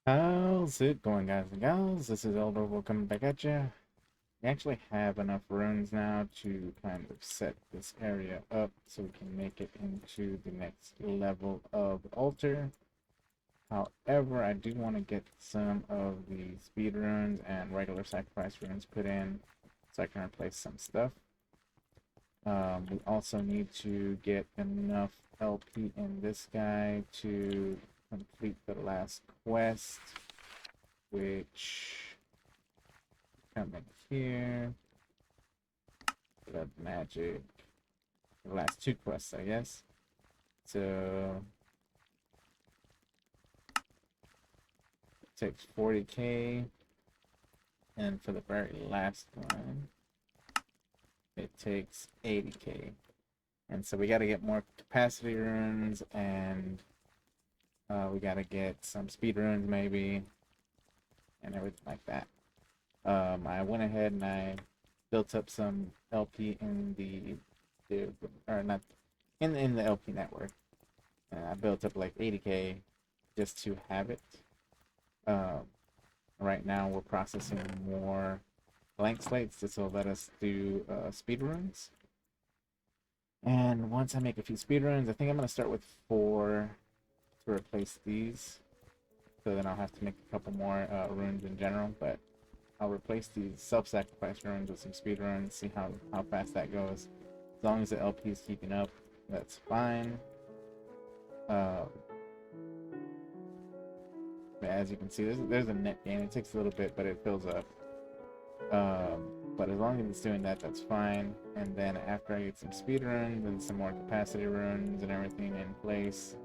How's it going, guys and gals? This is Elderofwoe coming back at you. We actually have enough runes now to kind of set this area up so we can make it into the next level of the altar. However, I do want to get some of the speed runes and regular sacrifice runes put in so I can replace some stuff. We also need to get enough LP in this guy to complete the last quest, which come in here. Blood magic. The last two quests, I guess. So it takes 40k. And for the very last one, it takes 80k. And so we got to get more capacity runes, and we got to get some speed runes maybe, and everything like that. I went ahead and I built up some LP in or not in the LP network. I built up like 80k just to have it. Right now we're processing more blank slates. This will let us do speed runs. And once I make a few speed runs, I think I'm gonna start with 4 to replace these. So then I'll have to make a couple more runes in general, but I'll replace these self-sacrifice runes with some speed runs, see how fast that goes. As long as the LP is keeping up, that's fine. As you can see, there's a net gain. It takes a little bit, but it fills up. But as long as it's doing that, that's fine. And then after I get some speed runs and some more capacity runs and everything in place,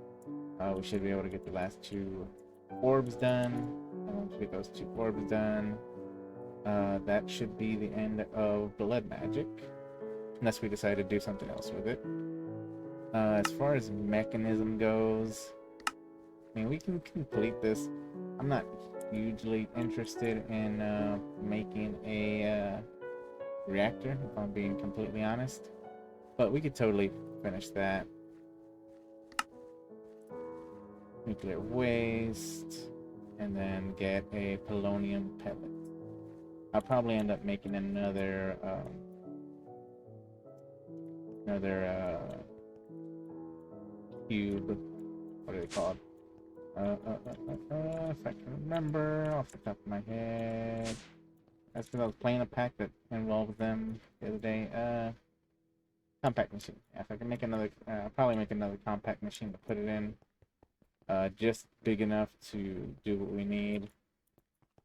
we should be able to get the last 2 orbs done. And once we get those 2 orbs done, that should be the end of blood magic, unless we decide to do something else with it. As far as mechanism goes, I mean, we can complete this. I'm not hugely interested in making a reactor, if I'm being completely honest, but we could totally finish that. Nuclear waste, and then get a polonium pellet. I'll probably end up making another cube. What are they called? If I can remember off the top of my head. That's because I was playing a pack that involved them the other day. Compact machine. Yeah, if I can make another, I'll probably make another compact machine to put it in. Just big enough to do what we need.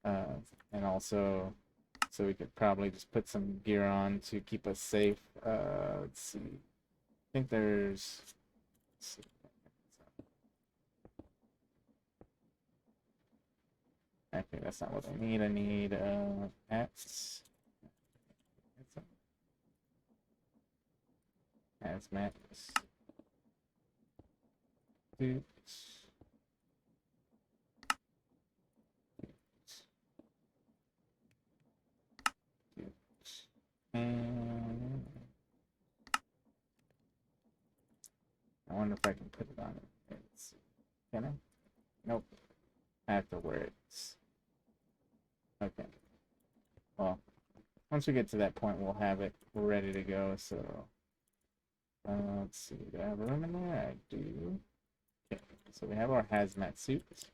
And also, so we could probably just put some gear on to keep us safe. Let's see. I think there's. Let's see. Okay, that's not what I need. I need X. Hazmat. Boots. And I wonder if I can put it on it. Can I? Nope. I have to wear it. Okay. Well, once we get to that point, we'll have it ready to go. So, let's see. Do I have room in there? I do. Okay. So we have our hazmat suits.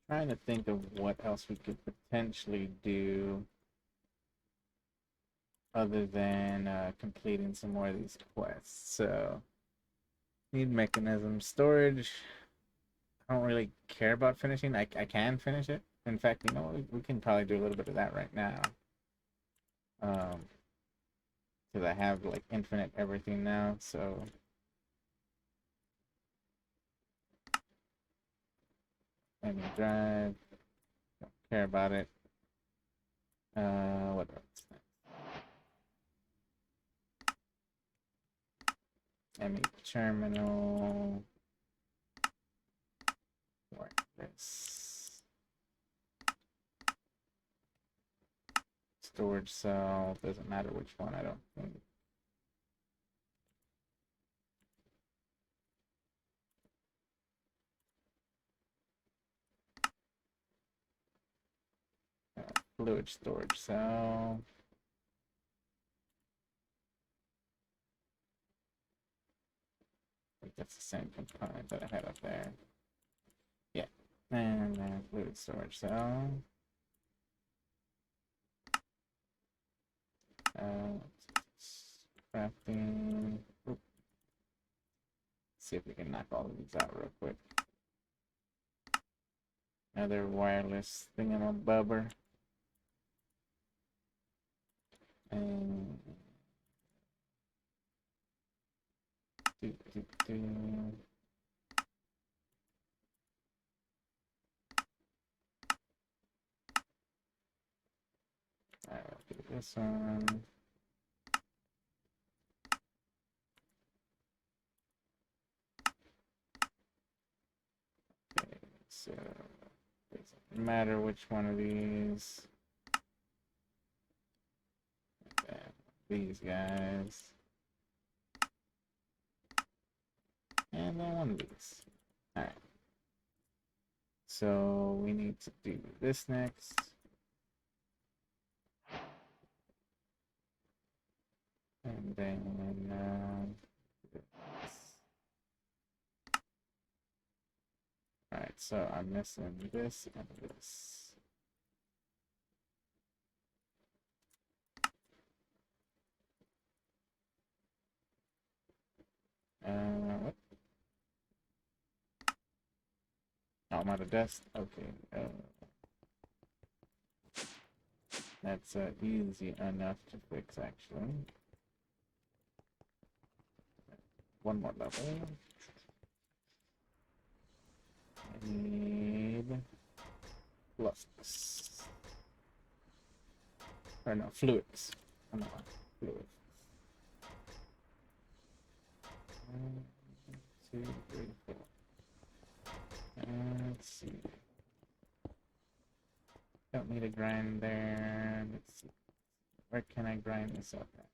Trying to think of what else we could potentially do other than completing some more of these quests. So, need mechanism storage. I don't really care about finishing. I can finish it. In fact, you know, we can probably do a little bit of that right now. Because I have like infinite everything now, so. Let me drive. Don't care about it. What else? ME terminal. This storage cell, doesn't matter which one, I don't think. fluid storage cell. I think that's the same component that I had up there. Yeah. And then fluid storage cell. Crafting. Oop. See if we can knock all of these out real quick. Another wireless thingamabobber. And Alright, let's do this one. Okay, so doesn't matter which one of these. Okay, these guys. And then one of these. Alright. So we need to do this next. And then alright, so I'm missing this and this. What? Oh, I'm out of dust. Okay. That's easy enough to fix, actually. One more level. I need fluxes. Or no, fluids. Come on, fluids. 1, 2, 3, 4. Let's see. Don't need a grind there. Let's see. Where can I grind this up at?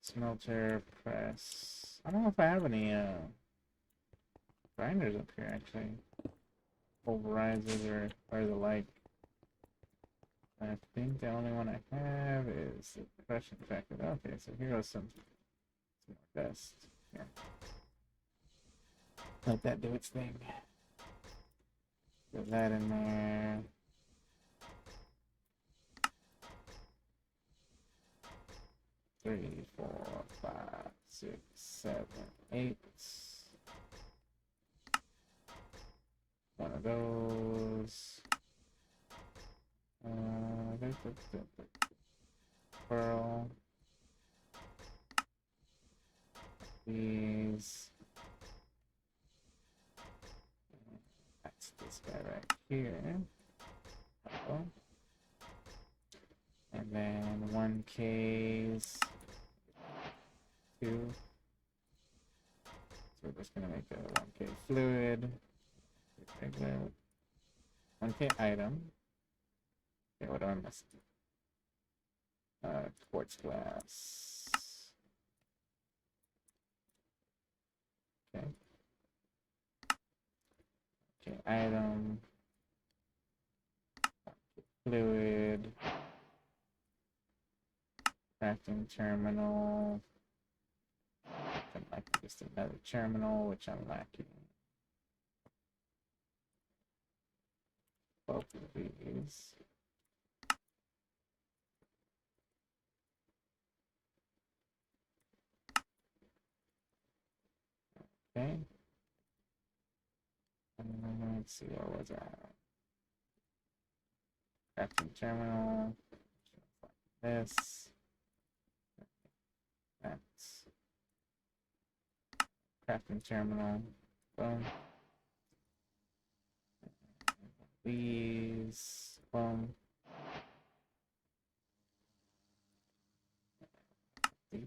Smelter, press. I don't know if I have any grinders up here actually. Pulverizers or the like. I think the only one I have is the crushing factor. Okay, so here goes some more dust. Here. Let that do its thing. Put that in there. Three, 4, 5, 6, 7, 8. One of those. Pearl. These. That's this guy right here. Oh. And then 1Ks. 2. So we're just gonna make a 1K fluid. Regular 1K item. Okay, what do I miss? Quartz glass. Okay. Okay, item. Fluid. Crafting terminal. I'm lacking just another terminal, which I'm lacking. Both of these. Okay. Let's see, what was that? Crafting terminal. This. That's crafting terminal. Boom. These. Boom. These.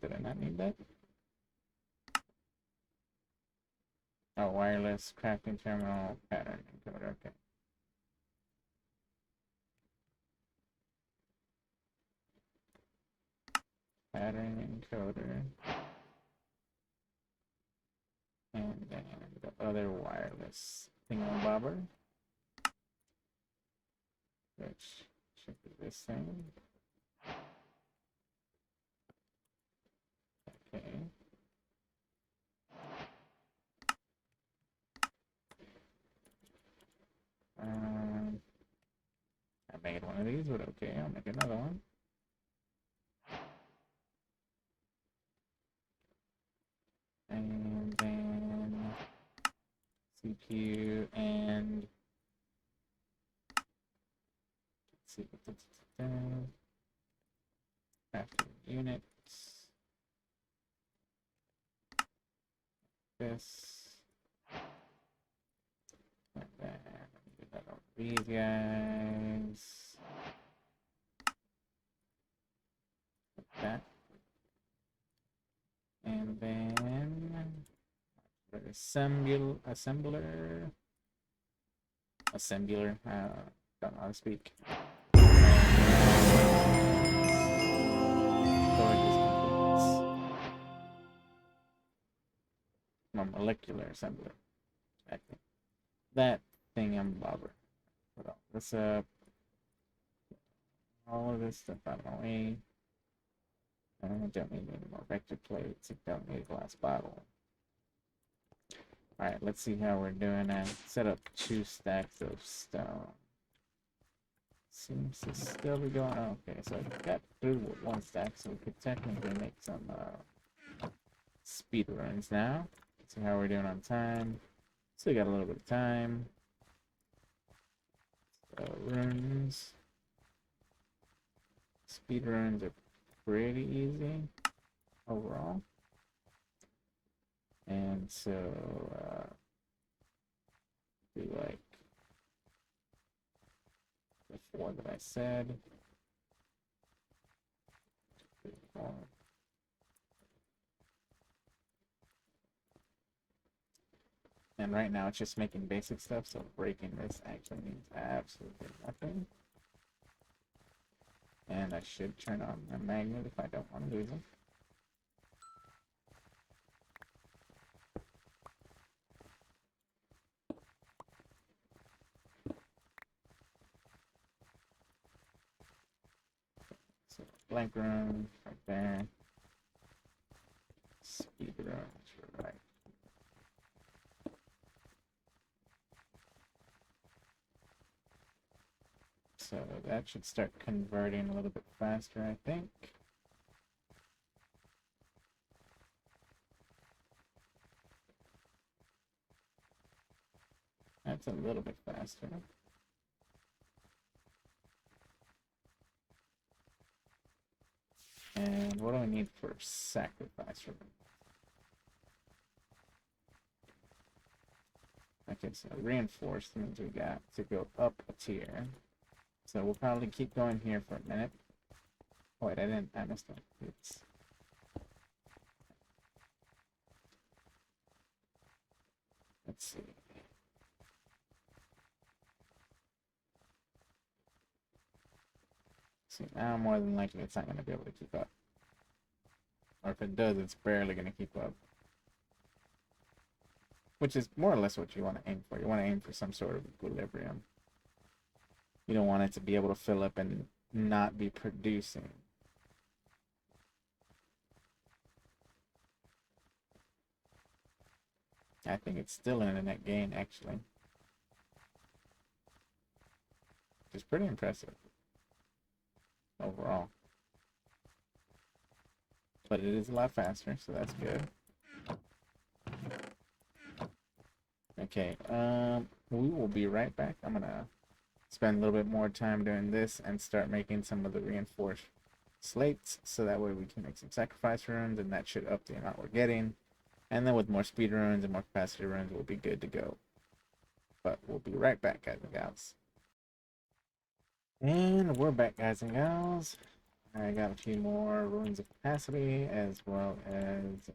Did I not need that? Oh, wireless crafting terminal pattern encoder. Okay. Pattern encoder. And then the other wireless thingamabobber, which should be this thing. Okay. I made one of these, but okay, I'll make another one. And then CPU and let's see, crafting units. This. And then do that over these guys. Like that. And then assembler. Don't know how to speak. No, molecular assembler. Exactly. That thing I'm bobber. Put all this up. All of this stuff out of my way. I don't need any more vector plates. I don't need a glass bottle. Alright, let's see how we're doing at set up 2 stacks of stone. Seems to still be going. Oh, okay, so I got through with 1 stack, so we could technically make some speed runs now. See how we're doing on time. Still got a little bit of time. So runes. Speed runs are pretty easy overall. And so do like the 4 that I said. 4. And right now it's just making basic stuff, so breaking this actually means absolutely nothing. And I should turn on the magnet if I don't want to lose them. So blank room right there. Speed rooms right. So that should start converting a little bit faster, I think. That's a little bit faster. And what do I need for sacrifice room? Okay, so reinforced means we got to go up a tier. So we'll probably keep going here for a minute. Oh, wait, I missed it. Let's see. See, now more than likely it's not going to be able to keep up. Or if it does, it's barely going to keep up. Which is more or less what you want to aim for. You want to aim for some sort of equilibrium. You don't want it to be able to fill up and not be producing. I think it's still in a net gain, actually. Which is pretty impressive overall. But it is a lot faster, so that's good. Okay, we will be right back. I'm gonna spend a little bit more time doing this and start making some of the reinforced slates, so that way we can make some sacrifice runes, and that should up the amount we're getting. And then with more speed runes and more capacity runes, we'll be good to go. But we'll be right back, guys and gals. And we're back, guys and gals. I got a few more runes of capacity, as well as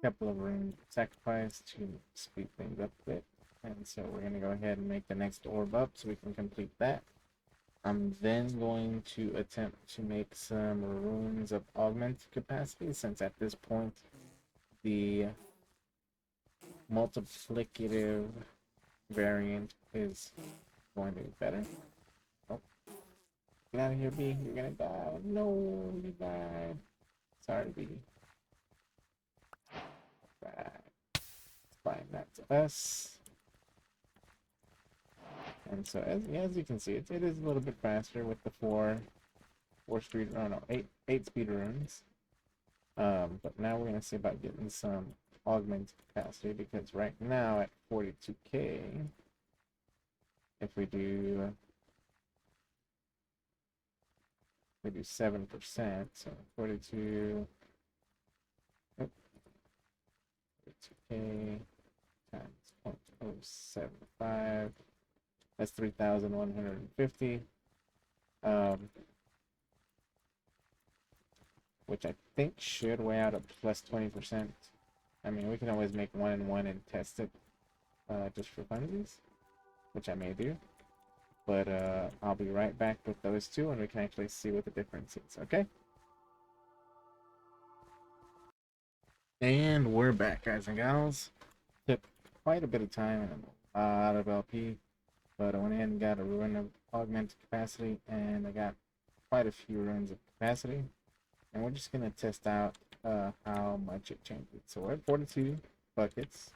couple of rune sacrifice to speed things up a bit. And so we're going to go ahead and make the next orb up so we can complete that. I'm then going to attempt to make some runes of augmented capacity, since at this point the multiplicative variant is going to be better. Oh, get out of here, B. You're gonna die. No, you died. Sorry, B. Right. Fine, that's us. And so as you can see, it is a little bit faster with the four speed, oh no, eight speed runes. But now we're gonna see about getting some augmented capacity, because right now at 42k, if we do 7%, so 42, 42k times 0.075, that's 3,150. Which I think should weigh out at plus 20%. I mean, we can always make 1 and 1 and test it just for funsies, which I may do. But I'll be right back with those two and we can actually see what the difference is, okay? And we're back, guys and gals. Took quite a bit of time and a lot of LP, but I went ahead and got a rune of augmented capacity, and I got quite a few runes of capacity. And we're just going to test out how much it changes. So we're at 42 buckets.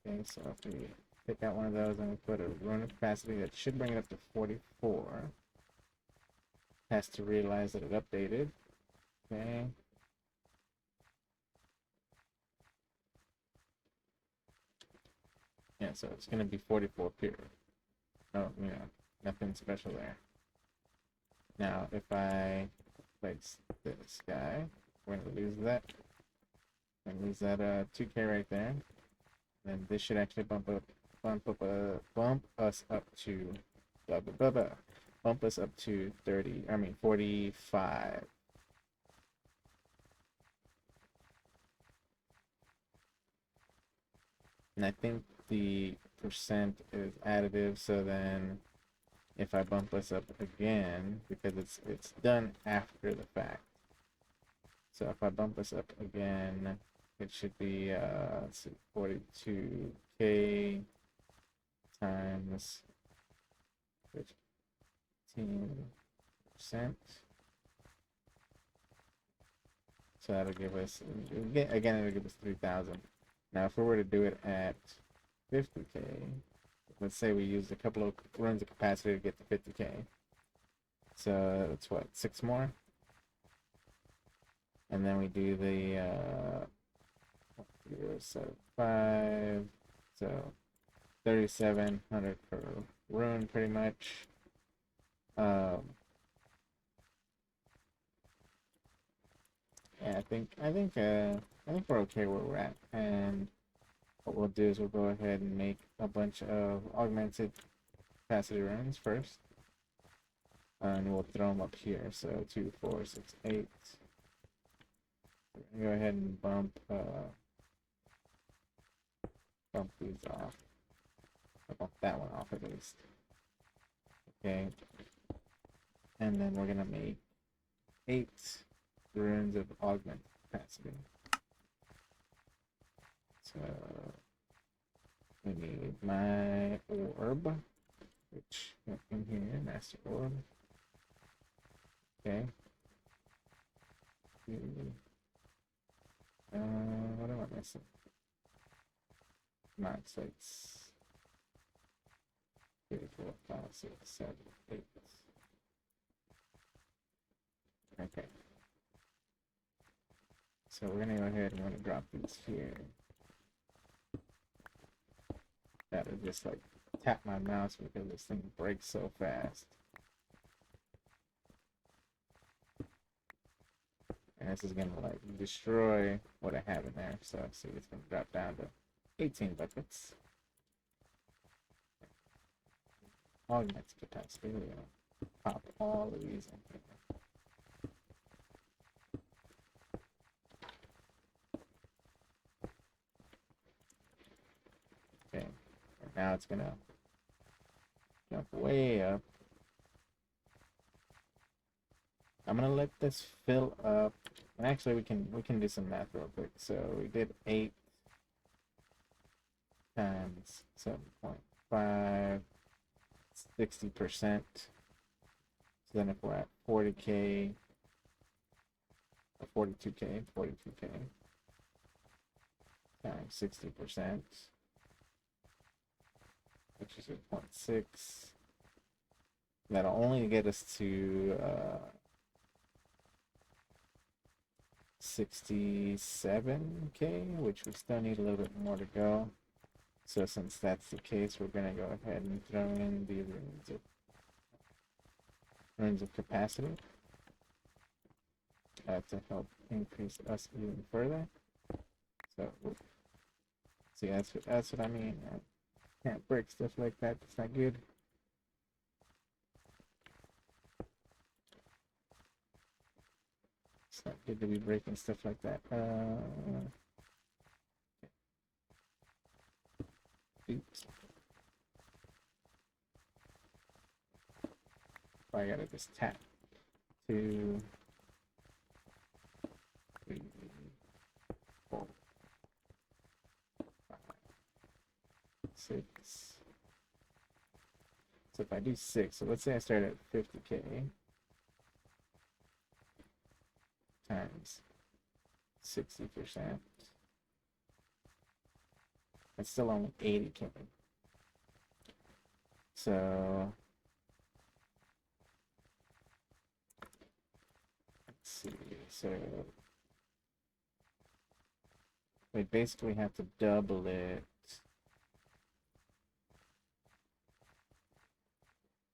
Okay, so if we pick out one of those and we put a rune of capacity, that should bring it up to 44. Has to realize that it updated. Okay. Yeah, so it's going to be 44 pure. No, you know, nothing special there. Now, if I place this guy, we're going to lose that. And lose that 2k right there. And this should actually bump us up to bump us up to 45. And I think the percent is additive, so then if I bump us up again, because it's done after the fact. So if I bump us up again, it should be 42k times 15%. So that'll give us, again, it'll give us 3,000. Now, if we were to do it at 50k, let's say we used a couple of runs of capacity to get to 50k. So that's what, 6 more? And then we do the 5, so 3,700 per rune, pretty much. Yeah, I think we're okay where we're at. And what we'll do is we'll go ahead and make a bunch of augmented capacity runes first, and we'll throw them up here. So 2, 4, 6, 8. Go ahead and bump these off. I'll bump that one off at least. Okay. And then we're gonna make 8 runes of augmented capacity. So we need my orb, which went in here, master orb. Okay. What am I missing? 9, 6, 3, 4, 5, 6, 7, 8. Okay. So we're gonna go ahead and we're gonna drop these here. Gotta just like tap my mouse because this thing breaks so fast. And this is gonna like destroy what I have in there. So see, it's gonna drop down to 18 buckets. Augment capacity. We're gonna pop all of these in here. Now it's gonna jump way up. I'm gonna let this fill up, and actually we can do some math real quick. So we did 8 times 7.5, 60%. So then if we're at 40K, or 42K times 60%, which is 0.6. That'll only get us to 67K, which we still need a little bit more to go. So since that's the case, we're gonna go ahead and throw in the runes of capacity to help increase us even further. So see, that's what I mean. I can't break stuff like that. It's not good. It's not good to be breaking stuff like that. Oops. I gotta just tap 2, 3, 4, 5, 6. So if I do 6, so let's say I start at 50K times 60%. It's still only 80K. So let's see. So we basically have to double it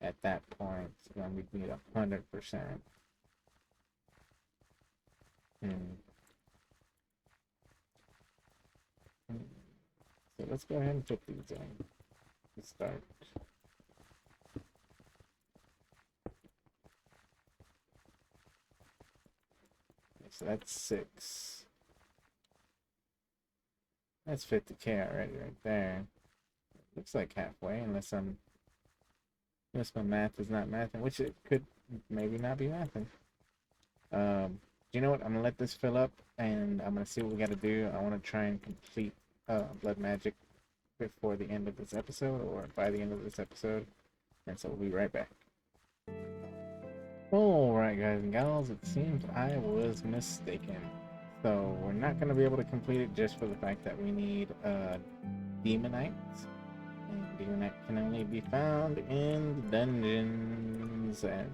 at that point. Then we'd need 100%. So let's go ahead and put these in to start. Okay, so that's 6. That's 50K already right there. Looks like halfway, unless my math is not mathing, which it could maybe not be mathing. You know what? I'm gonna let this fill up, and I'm gonna see what we gotta do. I want to try and complete blood magic before the end of this episode, or by the end of this episode, and so we'll be right back. Alright guys and gals, it seems I was mistaken. So we're not going to be able to complete it just for the fact that we need Demonite. And Demonite can only be found in the dungeons, and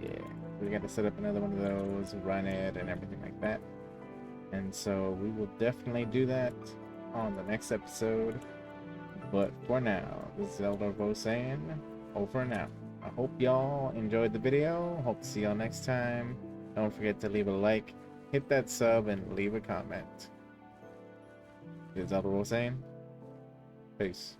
yeah, we got to set up another one of those, run it, and everything like that. And so we will definitely do that on the next episode. But for now, this is Elderofwoe saying, over and out. I hope y'all enjoyed the video. Hope to see y'all next time. Don't forget to leave a like, hit that sub, and leave a comment. This is Elderofwoe saying, peace.